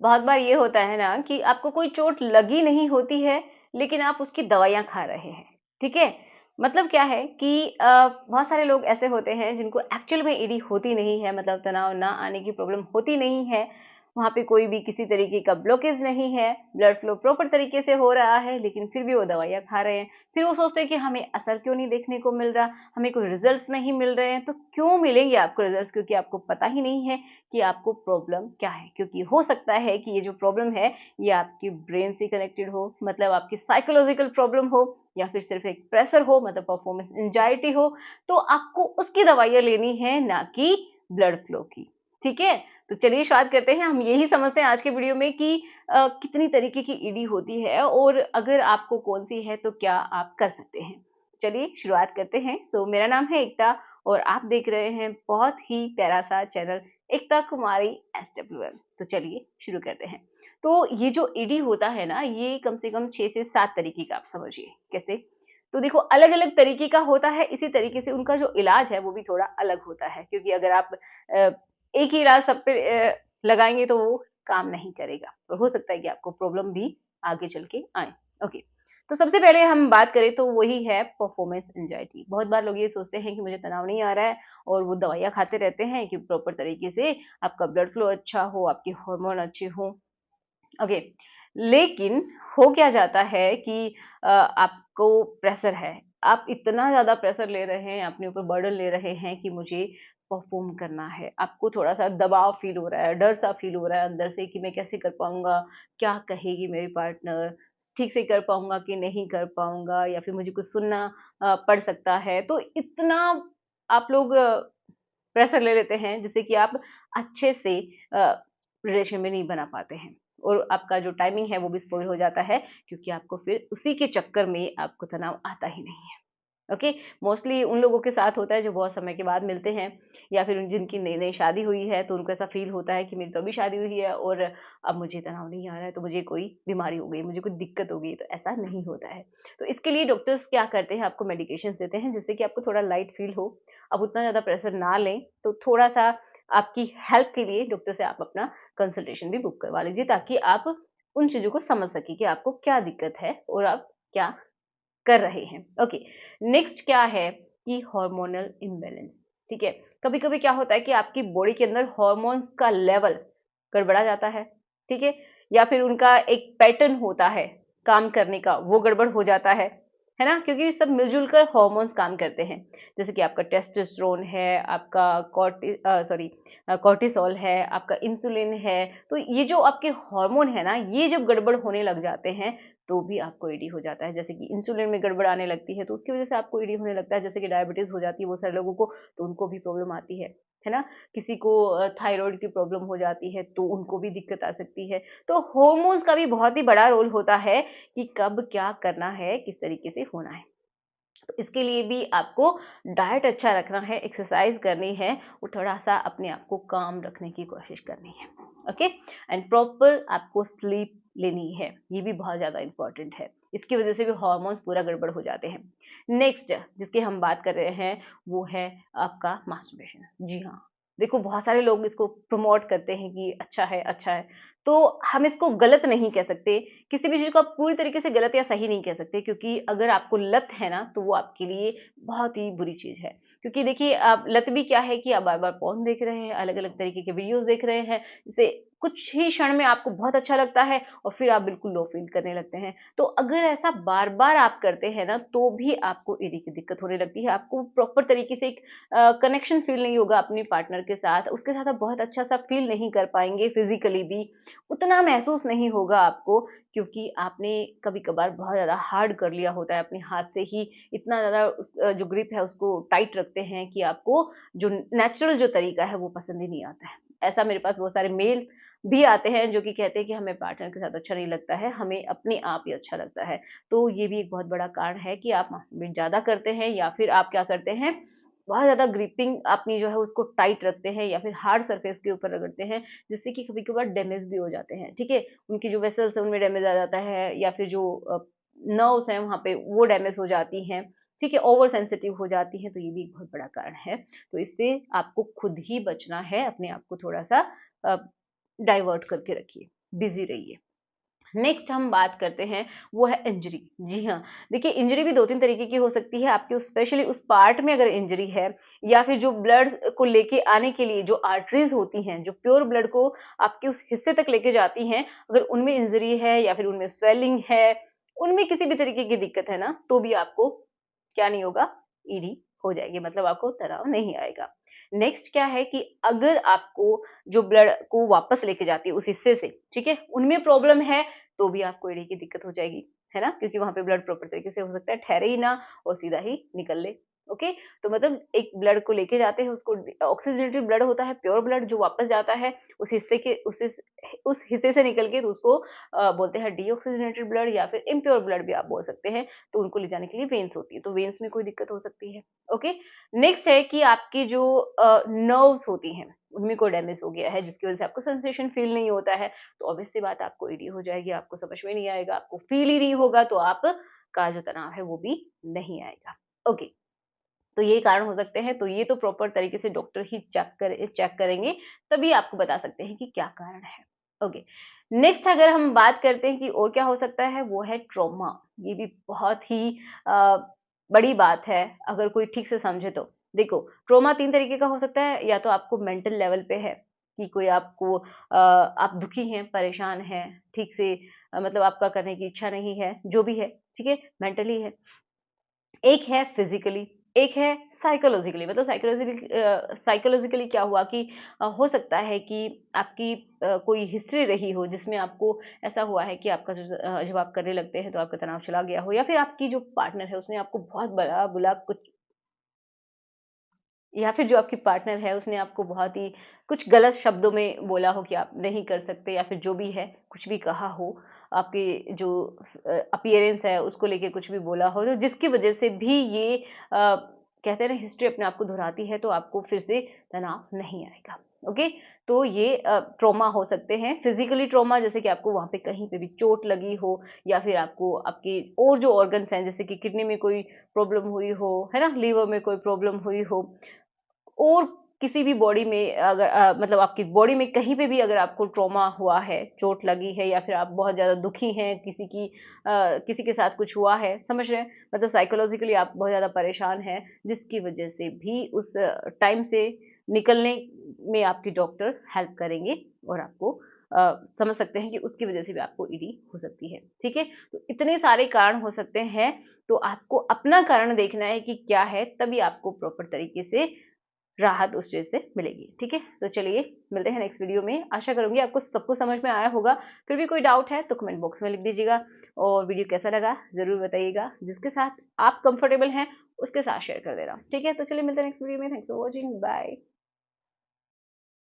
बहुत बार ये होता है ना कि आपको कोई चोट लगी नहीं होती है, लेकिन आप उसकी दवाइयाँ खा रहे हैं, ठीक है? मतलब क्या है कि बहुत सारे लोग ऐसे होते हैं जिनको एक्चुअल में ईडी होती नहीं है, मतलब तनाव ना आने की प्रॉब्लम होती नहीं है, वहाँ पे कोई भी किसी तरीके का ब्लॉकेज नहीं है, ब्लड फ्लो प्रॉपर तरीके से हो रहा है, लेकिन फिर भी वो दवाइयाँ खा रहे हैं। फिर वो सोचते हैं कि हमें असर क्यों नहीं देखने को मिल रहा, हमें कोई रिजल्ट्स नहीं मिल रहे हैं, तो क्यों मिलेंगे आपको रिजल्ट्स? क्योंकि आपको पता ही नहीं है कि आपको प्रॉब्लम क्या है। क्योंकि हो सकता है कि ये जो प्रॉब्लम है ये आपकी ब्रेन से कनेक्टेड हो, मतलब आपकी साइकोलॉजिकल प्रॉब्लम हो, या फिर सिर्फ एक प्रेशर हो, मतलब परफॉर्मेंस एंजाइटी हो। तो आपको उसकी दवाइयाँ लेनी है, ना कि ब्लड फ्लो की। ठीक है? तो चलिए शुरुआत करते हैं। हम यही समझते हैं आज के वीडियो में कि कितनी तरीके की ईडी होती है, और अगर आपको कौन सी है तो क्या आप कर सकते हैं। चलिए शुरुआत करते हैं। मेरा नाम है एकता, और आप देख रहे हैं बहुत ही प्यारा सा चैनल एकता कुमारी SWM। तो चलिए शुरू करते हैं। तो ये जो ईडी होता है ना, ये कम से कम 6 से 7 तरीके का आप समझिए। कैसे? तो देखो, अलग-अलग तरीके का होता है, इसी तरीके से उनका जो इलाज है वो भी थोड़ा अलग होता है, क्योंकि अगर आप अ, एक ही इलाज सब पे लगाएँगे तो वो काम नहीं करेगा। तो हो सकता है कि आपको प्रॉब्लम भी आगे चल के आए। ओके। तो सबसे पहले हम बात करें तो वही है परफॉर्मेंस एंजाइटी। बहुत बार लोग ये सोचते हैं कि मुझे तनाव नहीं आ रहा है, और वो दवाइयाँ खाते रहते हैं कि प्रॉपर तरीके से आपका ब्लड फ्लो अच्छा हो, आपके हार्मोन अच्छे हों। ओके। लेकिन हो क्या जाता है कि आपको प्रेशर है, आप इतना ज़्यादा प्रेशर ले रहे हैं, अपने ऊपर बर्डन ले रहे हैं कि मुझे परफ़ॉर्म करना है। आपको थोड़ा-सा दबाव फ़ील हो रहा है, डर-सा फ़ील हो रहा है अंदर से कि मैं कैसे कर पाऊँगा? क्या कहेगी मेरी पार्टनर? ठीक से कर पाऊँगा कि नहीं कर पाऊँगा? या फिर मुझे कुछ सुनना पड़ सकता है। तो इतना आप लोग प्रेशर ले लेते हैं, जिससे कि आप अच्छे से रिलेशन में नहीं बना पाते हैं, और आपका जो टाइमिंग है वो भी स्पॉइल हो जाता है, क्योंकि आपको फिर उसी के चक्कर में आपको तनाव आता ही नहीं है। ओके। मोस्टली उन लोगों के साथ होता है जो बहुत समय के बाद मिलते हैं, या फिर जिनकी नई नई शादी हुई है, तो उनको ऐसा फील होता है कि मेरी तो अभी शादी हुई है और अब मुझे तनाव नहीं आ रहा है, तो मुझे कोई बीमारी हो गई, मुझे कोई दिक्कत हो गई। तो ऐसा नहीं होता है। तो इसके लिए डॉक्टर्स क्या करते हैं, आपको मेडिकेशन देते हैं, जिससे कि आपको थोड़ा लाइट फील हो। अब उतना ज़्यादा प्रेशर ना लें, तो थोड़ा-सा आपकी हेल्प के लिए डॉक्टर से आप अपना कंसल्टेशन भी बुक करवा लीजिए, ताकि आप उन चीज़ों को समझ सकें कि आपको क्या दिक्कत है और आप क्या कर रहे हैं। ओके। नेक्स्ट क्या है कि हार्मोनल इम्बैलेंस। ठीक है? कभी-कभी क्या होता है कि आपकी बॉडी के अंदर हार्मोन्स का लेवल गड़बड़ा जाता है, ठीक है? या फिर उनका एक पैटर्न होता है काम करने का, वो गड़बड़ हो जाता है ना? क्योंकि सब मिल-जुल कर हार्मोन्स काम करते हैं। जैसे कि आपका टेस्टोस्टेरोन है, आपका कॉर्टिसोल है, आपका इंसुलिन है। तो ये जो आपके हार्मोन है ना, ये जब गड़बड़ होने लग जाते हैं, तो भी आपको ईडी हो जाता है। जैसे कि इंसुलिन में गड़बड़ आने लगती है, तो उसकी वजह से आपको ईडी होने लगता है। जैसे कि डायबिटीज़ हो जाती है बहुत सारे लोगों को, तो उनको भी प्रॉब्लम आती है ना? किसी को थायरॉइड की प्रॉब्लम हो जाती है, तो उनको भी दिक्कत आ सकती है। तो हार्मोन्स का भी बहुत ही बड़ा रोल होता है कि कब क्या करना है, किस तरीके से होना है। तो इसके लिए भी आपको डाइट अच्छा रखना है, एक्सरसाइज करनी है, और थोड़ा-सा अपने आप को काम रखने की कोशिश करनी है। ओके? एंड प्रॉपर आपको स्लीप लेनी है, ये भी बहुत ज़्यादा इम्पोर्टेंट है। इसकी वजह से भी हार्मोन्स पूरा गड़बड़ हो जाते हैं। नेक्स्ट जिसकी हम बात कर रहे हैं, वो है आपका मास्टरबेशन। जी हाँ, देखो बहुत सारे लोग इसको प्रमोट करते हैं कि अच्छा है, अच्छा है। तो हम इसको गलत नहीं कह सकते, किसी भी चीज़ को आप पूरी तरीके से गलत या सही नहीं कह सकते, क्योंकि अगर आपको लत है ना, तो वो आपके लिए बहुत ही बुरी चीज़ है। क्योंकि देखिए, आप लत भी क्या है कि आप बार-बार पोर्न देख रहे हैं, अलग-अलग तरीके के वीडियोज़ देख रहे हैं, जिससे कुछ ही क्षण में आपको बहुत अच्छा लगता है और फिर आप बिल्कुल लो फ़ील करने लगते हैं। तो अगर ऐसा बार-बार आप करते हैं ना, तो भी आपको ईडी की दिक्कत होने लगती है। आपको प्रॉपर तरीके से एक कनेक्शन फ़ील नहीं होगा अपने पार्टनर के साथ, उसके साथ आप बहुत अच्छा-सा फ़ील नहीं कर पाएँगे फिज़िकली भी, उतना महसूस नहीं होगा आपको, क्योंकि आपने कभी-कभार बहुत ज़्यादा हार्ड कर लिया होता है, अपने हाथ से ही इतना ज़्यादा जो ग्रिप है उसको टाइट रखते हैं कि आपको जो नेचुरल जो तरीका है वो पसंद ही नहीं आता है। ऐसा मेरे पास बहुत सारे मेल भी आते हैं जो कि कहते हैं कि हमें पार्टनर के साथ अच्छा नहीं लगता है, हमें अपने आप ही अच्छा लगता है। तो ये भी एक बहुत बड़ा कारण है कि आप मास्टरबेट ज़्यादा करते हैं, या फिर आप क्या करते हैं, बहुत ज़्यादा ग्रिपिंग अपनी जो है उसको टाइट रखते हैं, या फिर हार्ड सरफेस के ऊपर रगड़ते हैं, जिससे कि कभी-कभार डैमेज भी हो जाते हैं, ठीक है? उनकी जो वेसल्स हैं उनमें डैमेज आ जाता है, या फिर जो नर्व्स हैं वहाँ पे वो डैमेज हो जाती हैं, ठीक है? ओवर सेंसिटिव हो जाती हैं, तो ये भी एक बहुत बड़ा कारण है। तो इससे आपको खुद ही बचना है, अपने आप को थोड़ा-सा अ, डाइवर्ट करके रखिए। बिजी रहिए। नेक्स्ट हम बात करते हैं वो है इंजरी। जी हाँ, देखिए इंजरी भी 2-3 तरीके की हो सकती है। आपकी स्पेशली उस पार्ट में अगर इंजरी है, या फिर जो ब्लड को लेके आने के लिए जो आर्टरीज होती हैं, जो प्योर ब्लड को आपके उस हिस्से तक लेके जाती हैं, अगर उनमें इंजरी है या फिर उनमें स्वेलिंग है, उनमें किसी भी तरीके की दिक्कत है ना, तो भी आपको क्या नहीं होगा, ईडी हो जाएगी, मतलब आपको तनाव नहीं आएगा। नेक्स्ट क्या है कि अगर आपको जो ब्लड को वापस लेके जाती है उस हिस्से से, ठीक है, उनमें प्रॉब्लम है, तो भी आपको ईडी की दिक्कत हो जाएगी, है ना? क्योंकि वहाँ पे ब्लड प्रॉपर तरीके से हो सकता है ठहरे ही ना और सीधा ही निकल ले। ओके? तो मतलब एक ब्लड को लेके जाते हैं, उसको ऑक्सीजनेटेड ब्लड होता है, प्योर ब्लड जो वापस जाता है उस हिस्से के उस हिस्से से निकल के, तो उसको बोलते हैं डीऑक्सीजनेटेड ब्लड या फिर इम्प्योर ब्लड भी आप बोल सकते हैं। तो उनको ले जाने के लिए वेन्स होती है, तो वेन्स में कोई दिक्कत हो सकती है। ओके? नेक्स्ट है कि आपकी जो नर्व्स होती हैं, उनमें कोई डैमेज हो गया है जिसकी वजह से आपको सेंसेशन फील नहीं होता है, तो ऑब्वियस सी बात आपको ईडी हो जाएगी, आपको समझ में नहीं आएगा, आपको फील ही नहीं होगा, तो आपका जो तनाव है वो भी नहीं आएगा। ओके, तो ये कारण हो सकते हैं। तो ये तो प्रॉपर तरीके से डॉक्टर ही चेक करेंगे, तभी आपको बता सकते हैं कि क्या कारण है। ओके, नेक्स्ट अगर हम बात करते हैं कि और क्या हो सकता है, वो है ट्रॉमा। ये भी बहुत ही अ, बड़ी बात है अगर कोई ठीक से समझे तो। देखो, ट्रॉमा 3 तरीके का हो सकता है, या तो आपको मेंटल लेवल पे है कि कोई आपको आप दुखी हैं, परेशान हैं, ठीक से मतलब आपका करने की इच्छा नहीं है, जो भी है, ठीक है, मेंटली है। एक है फिजिकली, एक है साइकोलॉजिकली। मतलब साइकोलॉजिकली क्या हुआ कि हो सकता है कि आपकी कोई हिस्ट्री रही हो जिसमें आपको ऐसा हुआ है कि आपका जब आप करने लगते हैं तो आपका तनाव चला गया हो, या फिर आपकी जो पार्टनर है उसने आपको बहुत बड़ा बुला कुछ, या फिर जो आपकी पार्टनर है उसने आपको बहुत ही कुछ गलत शब्दों में बोला हो कि आप नहीं कर सकते, या फिर जो भी है कुछ भी कहा हो, आपके जो अपीयरेंस है उसको लेके कुछ भी बोला हो, तो जिसकी वजह से भी ये कहते हैं ना हिस्ट्री अपने आप को दोहराती है, तो आपको फिर से तनाव नहीं आएगा। ओके, तो ये ट्रॉमा हो सकते हैं। फिजिकली ट्रॉमा जैसे कि आपको वहां पे कहीं पे भी चोट लगी हो, या फिर आपको आपके और जो ऑर्गन्स हैं जैसे कि किडनी में कोई प्रॉब्लम हुई हो, है ना, लीवर में कोई प्रॉब्लम हुई हो, और किसी भी बॉडी में अगर मतलब आपकी बॉडी में कहीं पे भी अगर आपको ट्रॉमा हुआ है, चोट लगी है, या फिर आप बहुत ज़्यादा दुखी हैं, किसी के साथ कुछ हुआ है, समझ रहे हैं? मतलब साइकोलॉजिकली आप बहुत ज़्यादा परेशान हैं, जिसकी वजह से भी उस टाइम से निकलने में आपके डॉक्टर हेल्प करेंगे, और आपको समझ सकते हैं कि उसकी वजह से भी आपको ईडी हो सकती है, ठीक है? तो इतने सारे कारण हो सकते हैं, तो आपको अपना कारण देखना है कि क्या है, तभी आपको प्रॉपर तरीके से राहत उस चीज़ से मिलेगी, ठीक है? तो चलिए मिलते हैं नेक्स्ट वीडियो में। आशा करूँगी आपको सब कुछ समझ में आया होगा। फिर भी कोई डाउट है तो कमेंट बॉक्स में लिख दीजिएगा, और वीडियो कैसा लगा ज़रूर बताइएगा। जिसके साथ आप कंफर्टेबल हैं उसके साथ शेयर कर देना, ठीक है? तो चलिए मिलते हैं नेक्स्ट वीडियो में। Thanks for watching, bye.